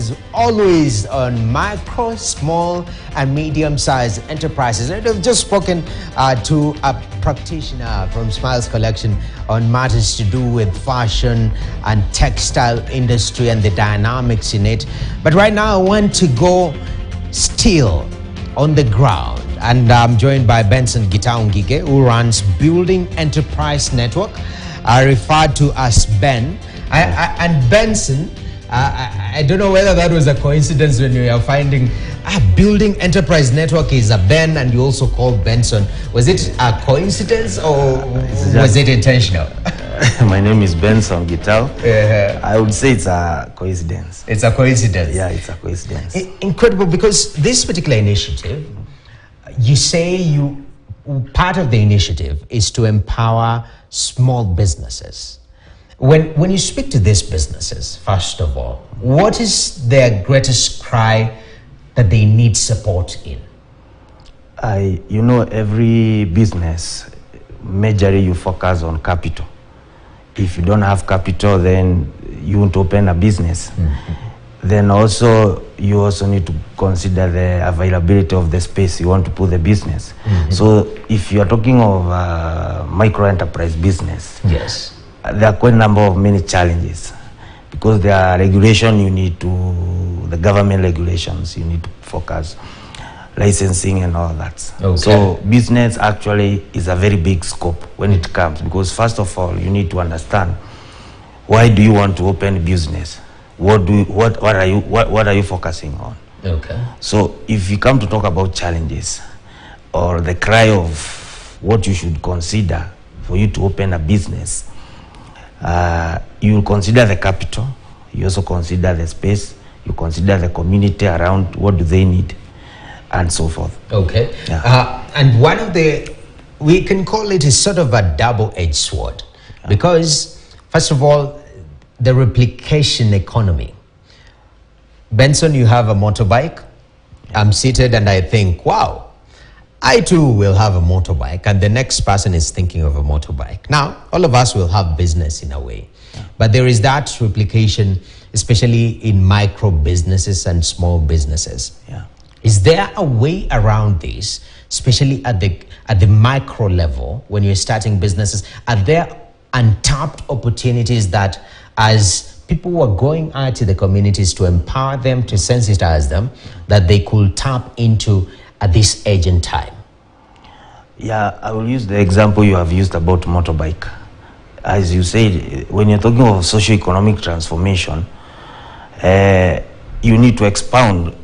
focus always on micro, small, and medium-sized enterprises. And we've just spoken to a practitioner from Smiles Collection on matters to do with fashion and textile industry and the dynamics in it. But right now, I want to go still on the ground. And I'm joined by Benson Gitaungige, who runs Building Enterprise Network, referred to as Ben. And Benson, I don't know whether that was a coincidence when you are finding Building Enterprise Network is a Ben and you also call Benson. Was it a coincidence or was it intentional? My name is Benson Gitau. I would say it's a coincidence. It's a coincidence? Yeah, it's a coincidence. Incredible, because this particular initiative, you say part of the initiative is to empower small businesses. When you speak to these businesses, first of all, what is their greatest cry that they need support in? Every business, majorly you focus on capital. If you don't have capital, then you won't open a business. Mm-hmm. Then also, you also need to consider the availability of the space you want to put the business. Mm-hmm. So if you are talking of micro enterprise business, yes, there are quite a number of many challenges, because there are the government regulations you need to focus, licensing and all that. Okay. So business actually is a very big scope when it comes, because first of all, you need to understand, why do you want to open a business? What are you focusing on? Okay. So if you come to talk about challenges or the cry of what you should consider for you to open a business, you consider the capital, you also consider the space, you consider the community around, what do they need, and so forth. Okay. Yeah. And one of we can call it a sort of a double-edged sword, because first of all, the replication economy. Benson, you have a motorbike. I'm seated and I think, wow, I too will have a motorbike, and the next person is thinking of a motorbike. Now, all of us will have business in a way, but there is that replication, especially in micro businesses and small businesses. Yeah. Is there a way around this, especially at the micro level, when you're starting businesses? Are there untapped opportunities that, as people who are going out to the communities, to empower them, to sensitize them, that they could tap into at this age and time? Yeah, I will use the example you have used about motorbike. As you said, when you're talking of socio-economic transformation, you need to expound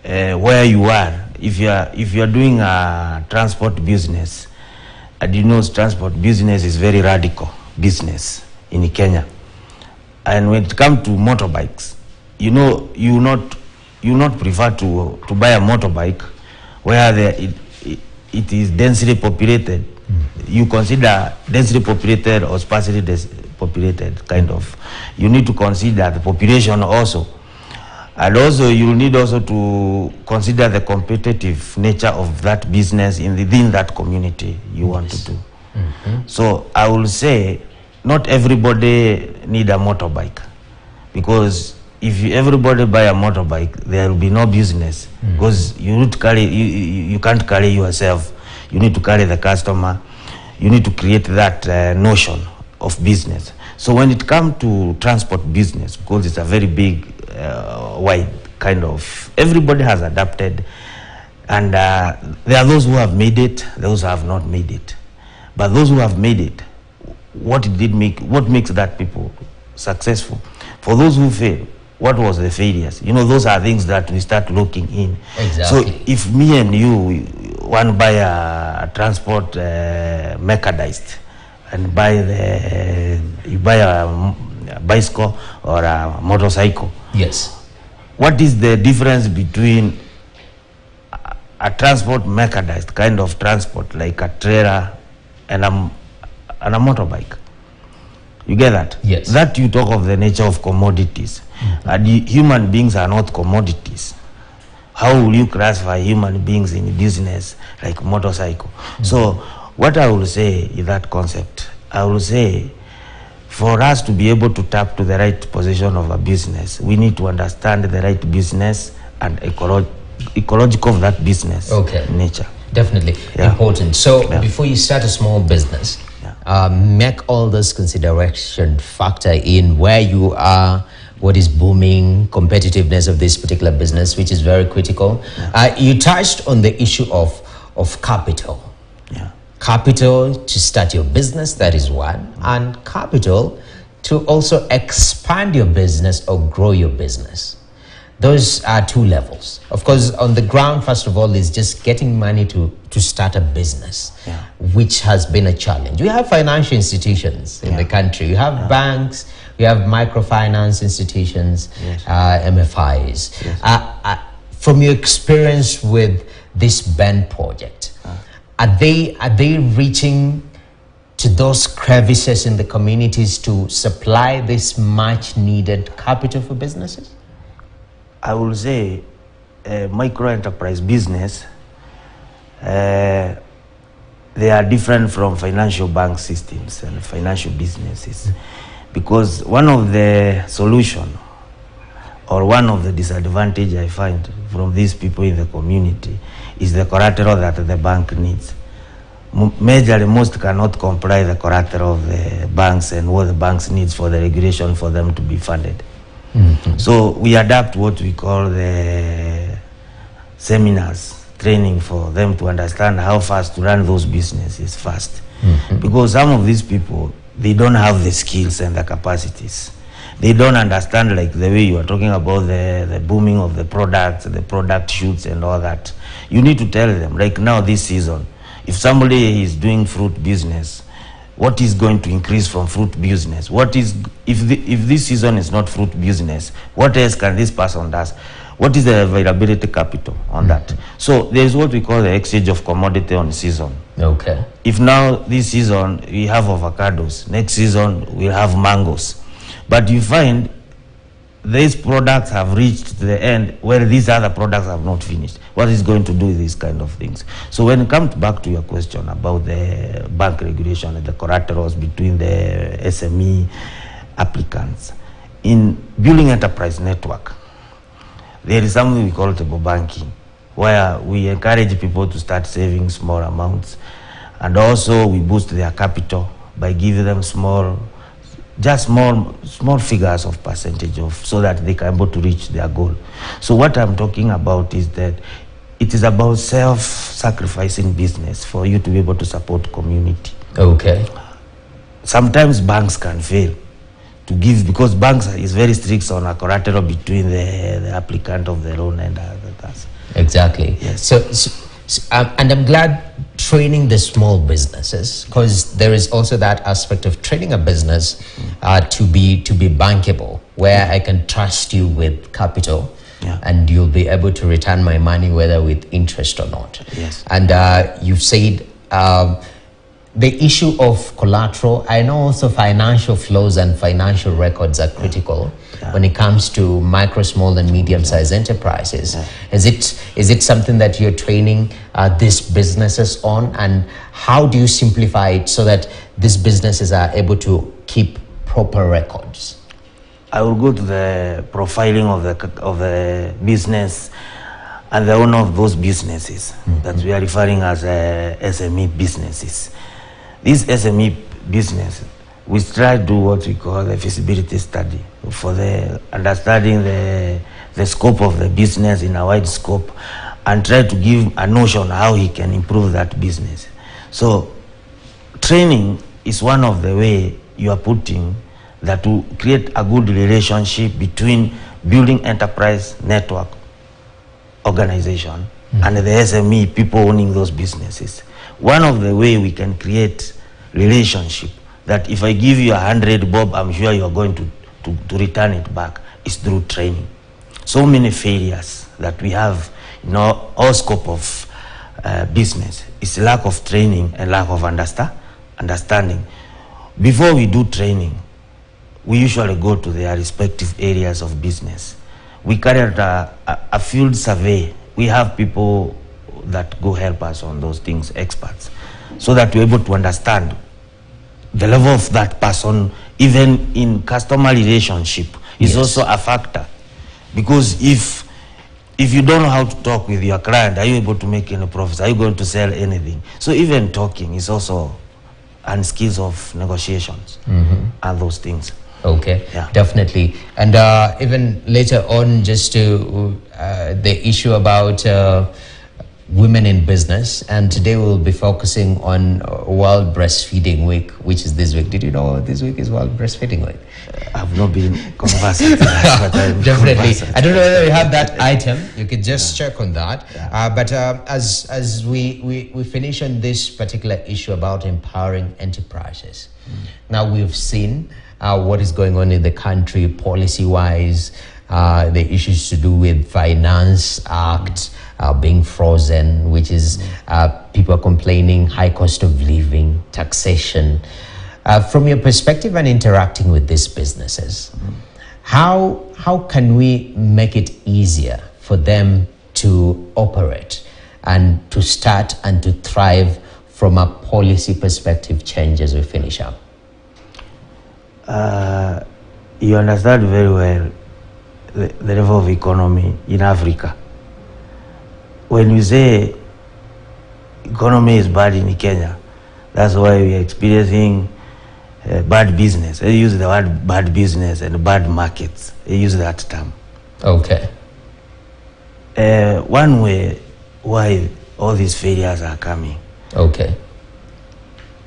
where you are. If you are doing a transport business, and you know transport business is very radical business in Kenya. And when it comes to motorbikes, you not prefer to buy a motorbike where it is densely populated. Mm-hmm. You consider densely populated or sparsely populated, kind of. You need to consider the population also. And also you need also to consider the competitive nature of that business within that community you want to do. Mm-hmm. So I will say, not everybody need a motorbike, because if everybody buy a motorbike, there will be no business. Mm-hmm. Because you can't carry yourself. You need to carry the customer. You need to create that notion of business. So when it comes to transport business, because it's a very big, wide kind of, everybody has adapted, and there are those who have made it, those who have not made it. But those who have made it, what makes that people successful? For those who fail, what was the failures? Those are things that we start looking in. Exactly. So if me and you want to buy a transport mechanized, and you buy a bicycle or a motorcycle. Yes. What is the difference between a transport mechanized kind of transport, like a trailer, and a motorbike? You get that? Yes. That you talk of the nature of commodities. Mm-hmm. And human beings are not commodities. How will you classify human beings in business like motorcycle? Mm-hmm. So what I will say is that concept, I will say For us to be able to tap to the right position of a business, we need to understand the right business and ecological of that business nature. Definitely important. So before you start a small business, make all this consideration factor in where you are, what is booming, competitiveness of this particular business, which is very critical. You touched on the issue of capital. Capital to start your business, that is one, and capital to also expand your business or grow your business. Those are two levels. Of course, on the ground, first of all, is just getting money to start a business, which has been a challenge. We have financial institutions in the country. You have banks, you have microfinance institutions, MFIs. From your experience with this BEN project, are they reaching to those crevices in the communities to supply this much needed capital for businesses? I will say micro enterprise business, they are different from financial bank systems and financial businesses, because one of the solution or one of the disadvantage I find from these people in the community is the collateral that the bank needs. Majorly, most cannot comply the collateral of the banks and what the banks needs for the regulation for them to be funded. So we adapt what we call the seminars, training for them to understand how fast to run those businesses fast. Because some of these people, they don't have the skills and the capacities. They don't understand, like the way you are talking about the booming of the products, the product shoots and all that. You need to tell them, like now this season, if somebody is doing fruit business, what is going to increase from fruit business? What is, if this season is not fruit business, what else can this person does? What is the availability capital on that? So there is what we call the exchange of commodity on season. If now this season we have avocados, next season we have mangoes. But you find these products have reached the end where these other products have not finished. What is going to do with these kind of things? So when it comes back to your question about the bank regulation and the collaterals between the SME applicants, in building enterprise network, there is something we call table banking, where we encourage people to start saving small amounts, and also we boost their capital by giving them small figures of percentage of, so that they can able to reach their goal. So what I'm talking about is that it is about self-sacrificing business for you to be able to support community. Sometimes banks can fail to give, because banks is very strict on a collateral between the applicant of the loan and others. Yes. So and I'm glad training the small businesses, because there is also that aspect of training a business to be bankable, where I can trust you with capital, and you'll be able to return my money whether with interest or not. And you've said the issue of collateral. I know also financial flows and financial records are critical when it comes to micro, small, and medium-sized enterprises. Is it something that you're training these businesses on, and how do you simplify it so that these businesses are able to keep proper records? I will go to the profiling of the business and the owner of those businesses that we are referring as SME businesses. These SME businesses, we try to do what we call a feasibility study for the understanding the scope of the business in a wide scope, and try to give a notion how he can improve that business. So training is one of the way you are putting that to create a good relationship between building enterprise network organization and the SME people owning those businesses. One of the way we can create relationship, that if I give you 100 bob, I'm sure you are going to return it back, is through training. So many failures that we have in all scope of business is lack of training and lack of understanding. Before we do training, we usually go to their respective areas of business. We carry out a field survey. We have people that go help us on those things, experts, so that we're able to understand the level of that person even in customer relationship is also a factor, because if you don't know how to talk with your client, are you able to make any profits? Are you going to sell anything? So even talking is also, and skills of negotiations and those things. Okay, definitely. And even later on, just to the issue about women in business, and today we'll be focusing on World Breastfeeding Week, which is this week. Did you know this week is World Breastfeeding Week? I've not been conversant. Definitely. I don't know whether you have that item. You could just check on that. But as we finish on this particular issue about empowering enterprises, now we've seen what is going on in the country policy-wise, the issues to do with Finance Act being frozen, which is people are complaining, high cost of living, taxation. From your perspective and interacting with these businesses, how can we make it easier for them to operate and to start and to thrive from a policy perspective change as we finish up? You understand very well the level of economy in Africa. When you say economy is bad in Kenya, that's why we are experiencing bad business. They use the word bad business and bad markets. They use that term. Okay. One way why all these failures are coming. Okay.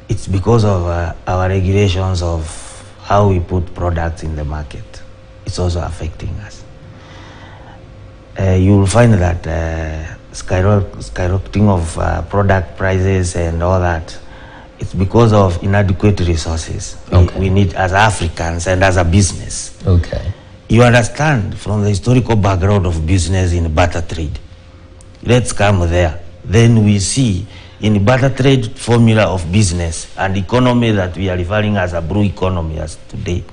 It's because of our regulations of how we put products in the market. It's also affecting us. You will find that skyrocketing of product prices and all that, it's because of inadequate resources we need as Africans and as a business. Okay. You understand from the historical background of business in barter trade. Let's come there. Then we see in barter trade formula of business and economy that we are referring as a blue economy as today,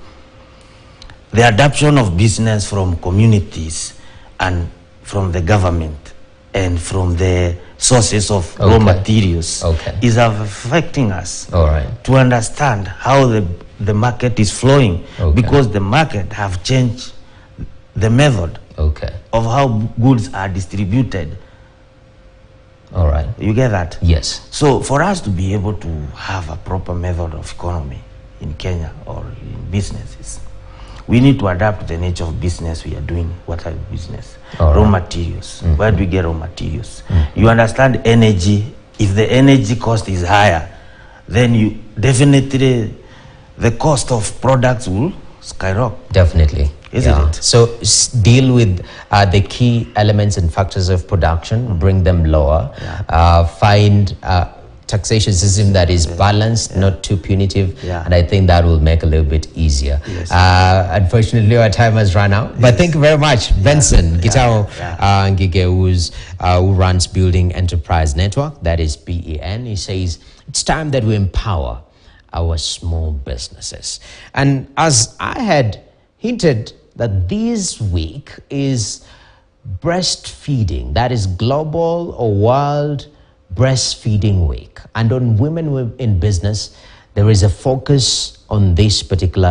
the adoption of business from communities and from the government and from the sources of raw materials is affecting us. All right. To understand how the market is flowing, because the market have changed the method of how goods are distributed. All right. You get that? Yes. So for us to be able to have a proper method of economy in Kenya or in businesses, we need to adapt the nature of business we are doing. What are business? Raw materials. Where do we get raw materials? You understand energy. If the energy cost is higher, then you definitely the cost of products will skyrocket. Definitely. Isn't it? So deal with the key elements and factors of production, bring them lower, find taxation system that is balanced, not too punitive, and I think that will make a little bit easier. Unfortunately, our time has run out, but thank you very much, Benson Gitao Ngige, who runs Building Enterprise Network, that is BEN. He says it's time that we empower our small businesses. And as I had hinted that this week is breastfeeding, that is Global or World Breastfeeding Week. And on Women in Business, there is a focus on this particular